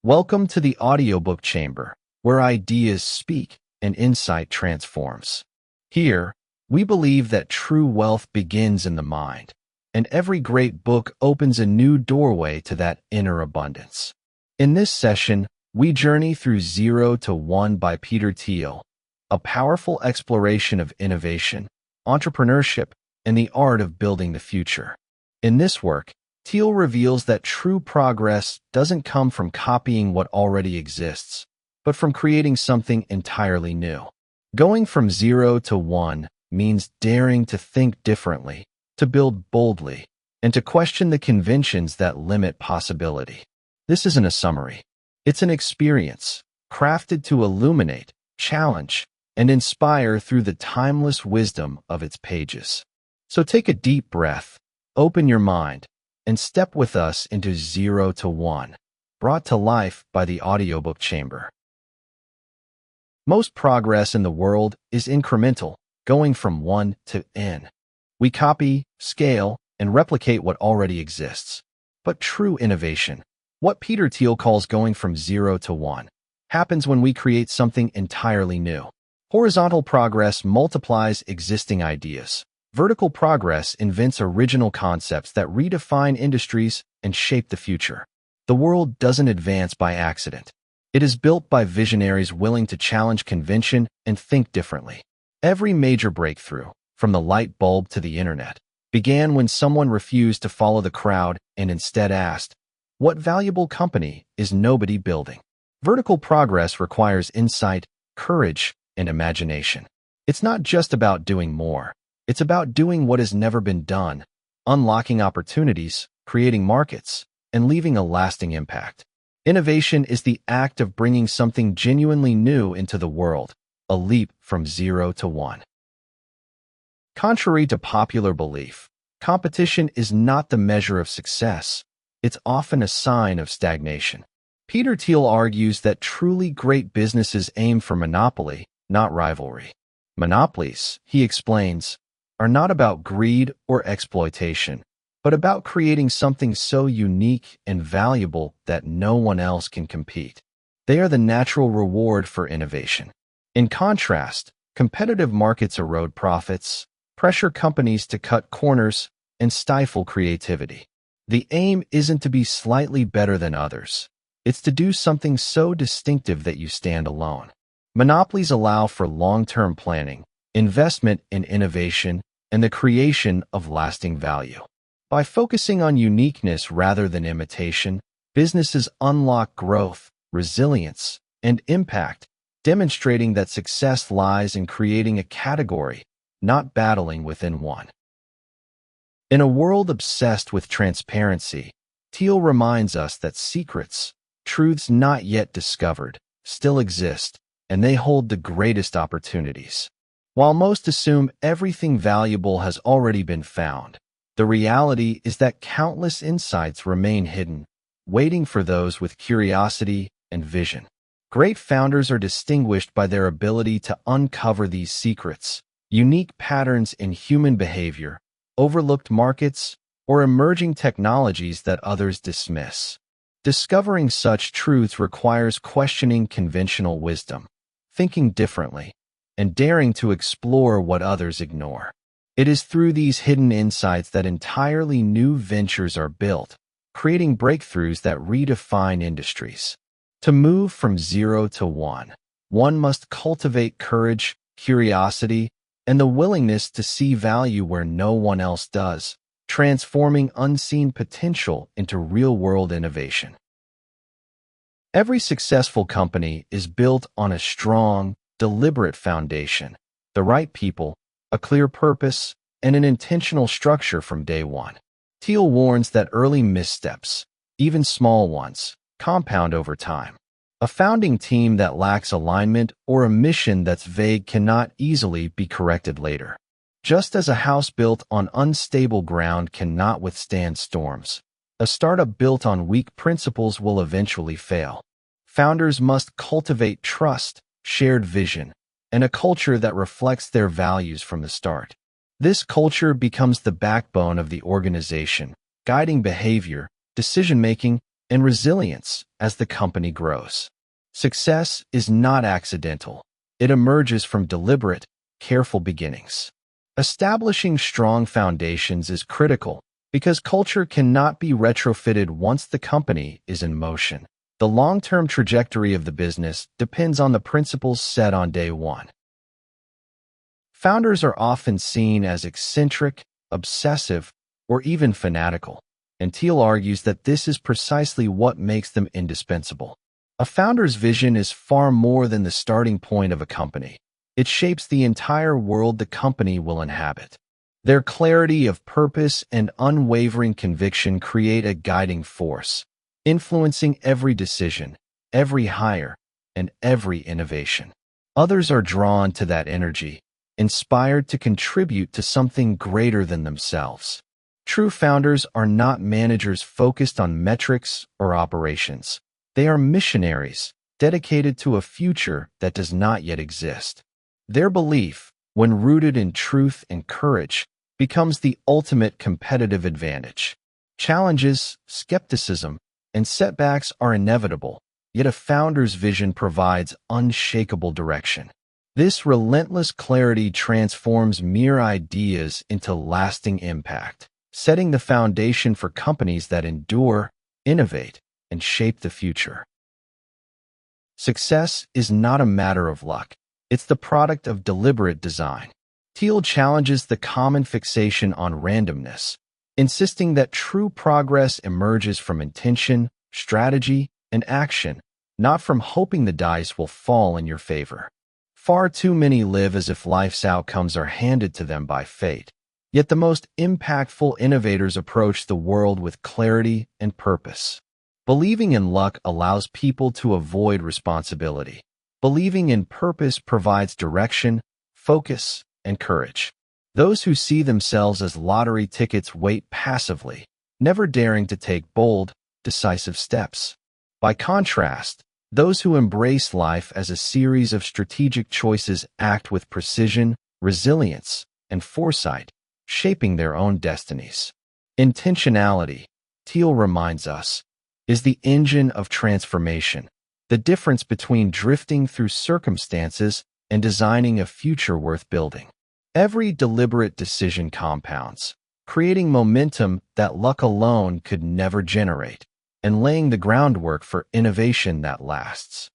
Welcome to the Audiobook Chamber, where ideas speak and insight transforms. Here, we believe that true wealth begins in the mind, and every great book opens a new doorway to that inner abundance. In this session, we journey through Zero to One by Peter Thiel, a powerful exploration of innovation, entrepreneurship, and the art of building the future. In this work, Thiel reveals that true progress doesn't come from copying what already exists, but from creating something entirely new. Going from zero to one means daring to think differently, to build boldly, and to question the conventions that limit possibility. This isn't a summary. It's an experience, crafted to illuminate, challenge, and inspire through the timeless wisdom of its pages. So take a deep breath, open your mind, and step with us into Zero to One, brought to life by the Audiobook Chamber. Most progress in the world is incremental, going from one to n. We copy, scale, and replicate what already exists. But true innovation, what Peter Thiel calls going from zero to one, happens when we create something entirely new. Horizontal progress multiplies existing ideas. Vertical progress invents original concepts that redefine industries and shape the future. The world doesn't advance by accident. It is built by visionaries willing to challenge convention and think differently. Every major breakthrough, from the light bulb to the internet, began when someone refused to follow the crowd and instead asked, "What valuable company is nobody building?" Vertical progress requires insight, courage, and imagination. It's not just about doing more. It's about doing what has never been done, unlocking opportunities, creating markets, and leaving a lasting impact. Innovation is the act of bringing something genuinely new into the world, a leap from zero to one. Contrary to popular belief, competition is not the measure of success. It's often a sign of stagnation. Peter Thiel argues that truly great businesses aim for monopoly, not rivalry. Monopolies, he explains, are not about greed or exploitation, but about creating something so unique and valuable that no one else can compete. They are the natural reward for innovation. In contrast, competitive markets erode profits, pressure companies to cut corners, and stifle creativity. The aim isn't to be slightly better than others. It's to do something so distinctive that you stand alone. Monopolies allow for long-term planning, investment in innovation, and the creation of lasting value. By focusing on uniqueness rather than imitation, businesses unlock growth, resilience, and impact, demonstrating that success lies in creating a category, not battling within one. In a world obsessed with transparency, Thiel reminds us that secrets, truths not yet discovered, still exist, and they hold the greatest opportunities. While most assume everything valuable has already been found, the reality is that countless insights remain hidden, waiting for those with curiosity and vision. Great founders are distinguished by their ability to uncover these secrets, unique patterns in human behavior, overlooked markets, or emerging technologies that others dismiss. Discovering such truths requires questioning conventional wisdom, thinking differently, and daring to explore what others ignore. It is through these hidden insights that entirely new ventures are built, creating breakthroughs that redefine industries. To move from zero to one must cultivate courage, curiosity, and the willingness to see value where no one else does, transforming unseen potential into real-world innovation. Every successful company is built on a strong, deliberate foundation, the right people, a clear purpose, and an intentional structure from day one. Thiel warns that early missteps, even small ones, compound over time. A founding team that lacks alignment or a mission that's vague cannot easily be corrected later. Just as a house built on unstable ground cannot withstand storms, a startup built on weak principles will eventually fail. Founders must cultivate trust, shared vision, and a culture that reflects their values from the start. This culture becomes the backbone of the organization, guiding behavior, decision-making, and resilience as the company grows. Success is not accidental. It emerges from deliberate, careful beginnings. Establishing strong foundations is critical because culture cannot be retrofitted once the company is in motion. The long-term trajectory of the business depends on the principles set on day one. Founders are often seen as eccentric, obsessive, or even fanatical, and Thiel argues that this is precisely what makes them indispensable. A founder's vision is far more than the starting point of a company. It shapes the entire world the company will inhabit. Their clarity of purpose and unwavering conviction create a guiding force, influencing every decision, every hire, and every innovation. Others are drawn to that energy, inspired to contribute to something greater than themselves. True founders are not managers focused on metrics or operations. They are missionaries, dedicated to a future that does not yet exist. Their belief, when rooted in truth and courage, becomes the ultimate competitive advantage. Challenges, skepticism, and setbacks are inevitable, yet a founder's vision provides unshakable direction. This relentless clarity transforms mere ideas into lasting impact, setting the foundation for companies that endure, innovate, and shape the future. Success is not a matter of luck. It's the product of deliberate design. Thiel challenges the common fixation on randomness, insisting that true progress emerges from intention, strategy, and action, not from hoping the dice will fall in your favor. Far too many live as if life's outcomes are handed to them by fate. Yet the most impactful innovators approach the world with clarity and purpose. Believing in luck allows people to avoid responsibility. Believing in purpose provides direction, focus, and courage. Those who see themselves as lottery tickets wait passively, never daring to take bold, decisive steps. By contrast, those who embrace life as a series of strategic choices act with precision, resilience, and foresight, shaping their own destinies. Intentionality, Thiel reminds us, is the engine of transformation, the difference between drifting through circumstances and designing a future worth building. Every deliberate decision compounds, creating momentum that luck alone could never generate, and laying the groundwork for innovation that lasts.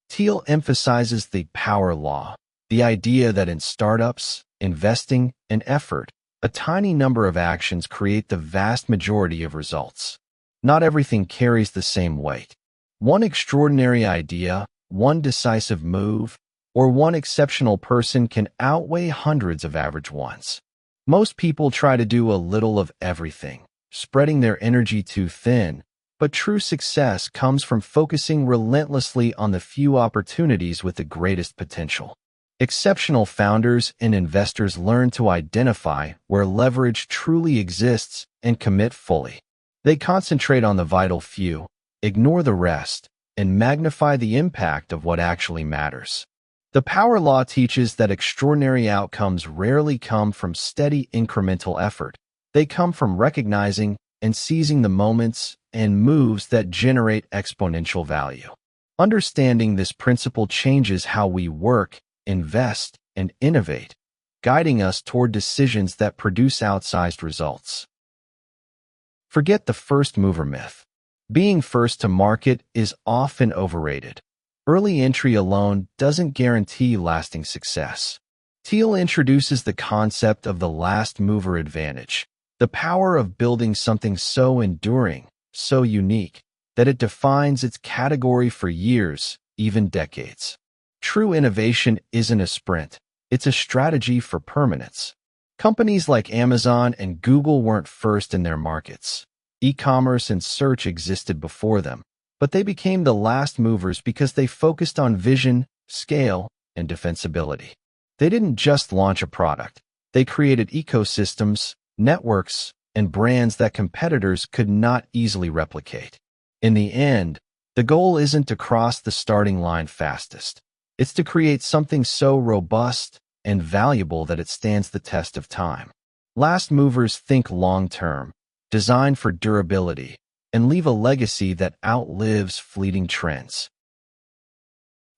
Thiel emphasizes the power law, the idea that in startups, investing, and effort, a tiny number of actions create the vast majority of results. Not everything carries the same weight. One extraordinary idea, one decisive move, or one exceptional person can outweigh hundreds of average ones. Most people try to do a little of everything, spreading their energy too thin, but true success comes from focusing relentlessly on the few opportunities with the greatest potential. Exceptional founders and investors learn to identify where leverage truly exists and commit fully. They concentrate on the vital few, ignore the rest, and magnify the impact of what actually matters. The power law teaches that extraordinary outcomes rarely come from steady incremental effort. They come from recognizing and seizing the moments and moves that generate exponential value. Understanding this principle changes how we work, invest, and innovate, guiding us toward decisions that produce outsized results. Forget the first mover myth. Being first to market is often overrated. Early entry alone doesn't guarantee lasting success. Thiel introduces the concept of the last mover advantage, the power of building something so enduring, so unique, that it defines its category for years, even decades. True innovation isn't a sprint, it's a strategy for permanence. Companies like Amazon and Google weren't first in their markets. E-commerce and search existed before them, but they became the last movers because they focused on vision, scale, and defensibility. They didn't just launch a product. They created ecosystems, networks, and brands that competitors could not easily replicate. In the end, the goal isn't to cross the starting line fastest. It's to create something so robust and valuable that it stands the test of time. Last movers think long-term, design for durability, and leave a legacy that outlives fleeting trends.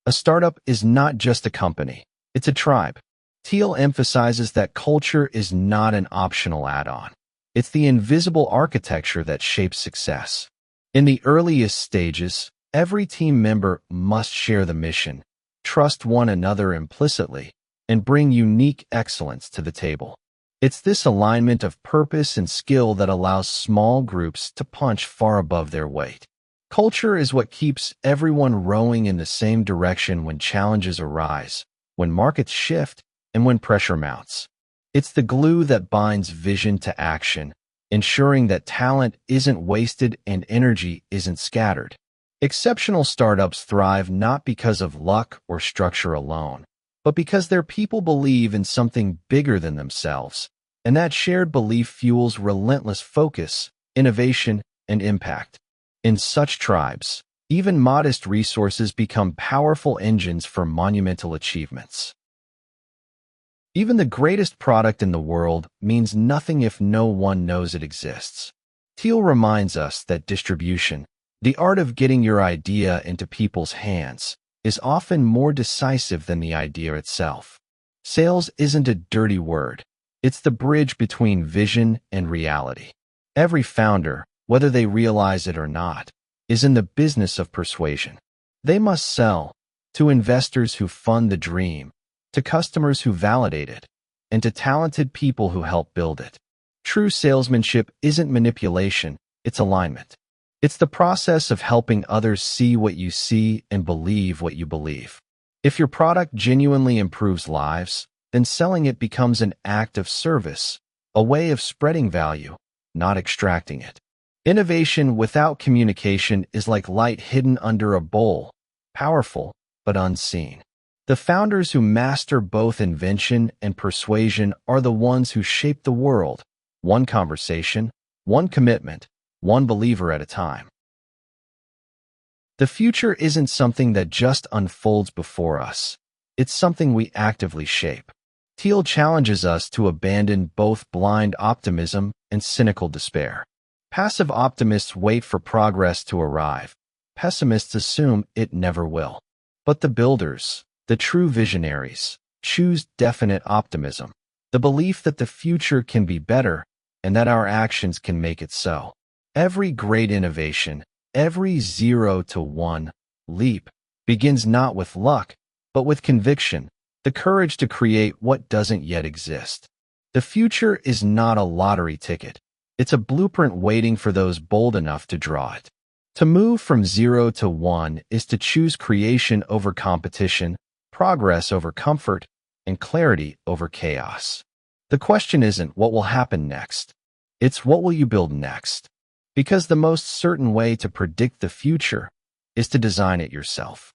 A startup is not just a company, it's a tribe. Thiel emphasizes that culture is not an optional add-on. It's the invisible architecture that shapes success. In the earliest stages, every team member must share the mission, trust one another implicitly, and bring unique excellence to the table. It's this alignment of purpose and skill that allows small groups to punch far above their weight. Culture is what keeps everyone rowing in the same direction when challenges arise, when markets shift, and when pressure mounts. It's the glue that binds vision to action, ensuring that talent isn't wasted and energy isn't scattered. Exceptional startups thrive not because of luck or structure alone, but because their people believe in something bigger than themselves, and that shared belief fuels relentless focus, innovation, and impact. In such tribes, even modest resources become powerful engines for monumental achievements. Even the greatest product in the world means nothing if no one knows it exists. Thiel reminds us that distribution, the art of getting your idea into people's hands, is often more decisive than the idea itself. Sales isn't a dirty word. It's the bridge between vision and reality. Every founder, whether they realize it or not, is in the business of persuasion. They must sell to investors who fund the dream, to customers who validate it, and to talented people who help build it. True salesmanship isn't manipulation, it's alignment. It's the process of helping others see what you see and believe what you believe. If your product genuinely improves lives, then selling it becomes an act of service, a way of spreading value, not extracting it. Innovation without communication is like light hidden under a bowl, powerful but unseen. The founders who master both invention and persuasion are the ones who shape the world, one conversation, one commitment, one believer at a time. The future isn't something that just unfolds before us. It's something we actively shape. Thiel challenges us to abandon both blind optimism and cynical despair. Passive optimists wait for progress to arrive. Pessimists assume it never will. But the builders, the true visionaries, choose definite optimism, the belief that the future can be better and that our actions can make it so. Every great innovation, every 0 to 1 leap, begins not with luck, but with conviction, the courage to create what doesn't yet exist. The future is not a lottery ticket. It's a blueprint waiting for those bold enough to draw it. To move from 0 to 1 is to choose creation over competition, progress over comfort, and clarity over chaos. The question isn't what will happen next. It's what will you build next? Because the most certain way to predict the future is to design it yourself.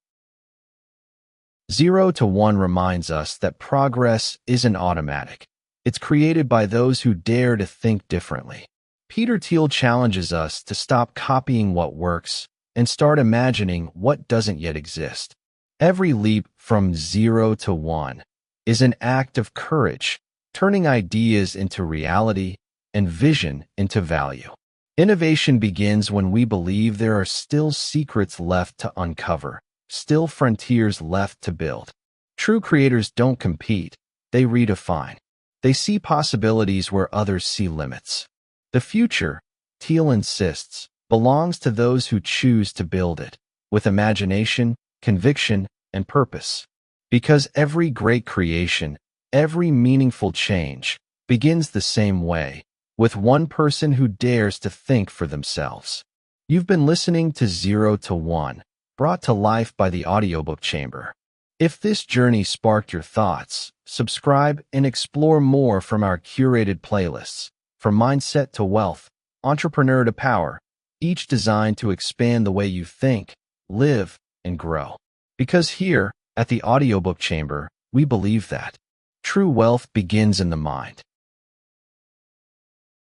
0 to 1 reminds us that progress isn't automatic. It's created by those who dare to think differently. Peter Thiel challenges us to stop copying what works and start imagining what doesn't yet exist. Every leap from 0 to 1 is an act of courage, turning ideas into reality and vision into value. Innovation begins when we believe there are still secrets left to uncover, still frontiers left to build. True creators don't compete, they redefine. They see possibilities where others see limits. The future, Thiel insists, belongs to those who choose to build it, with imagination, conviction, and purpose. Because every great creation, every meaningful change, begins the same way, with one person who dares to think for themselves. You've been listening to 0 to 1, brought to life by the Audiobook Chamber. If this journey sparked your thoughts, subscribe and explore more from our curated playlists, from mindset to wealth, entrepreneur to power, each designed to expand the way you think, live, and grow. Because here, at the Audiobook Chamber, we believe that true wealth begins in the mind.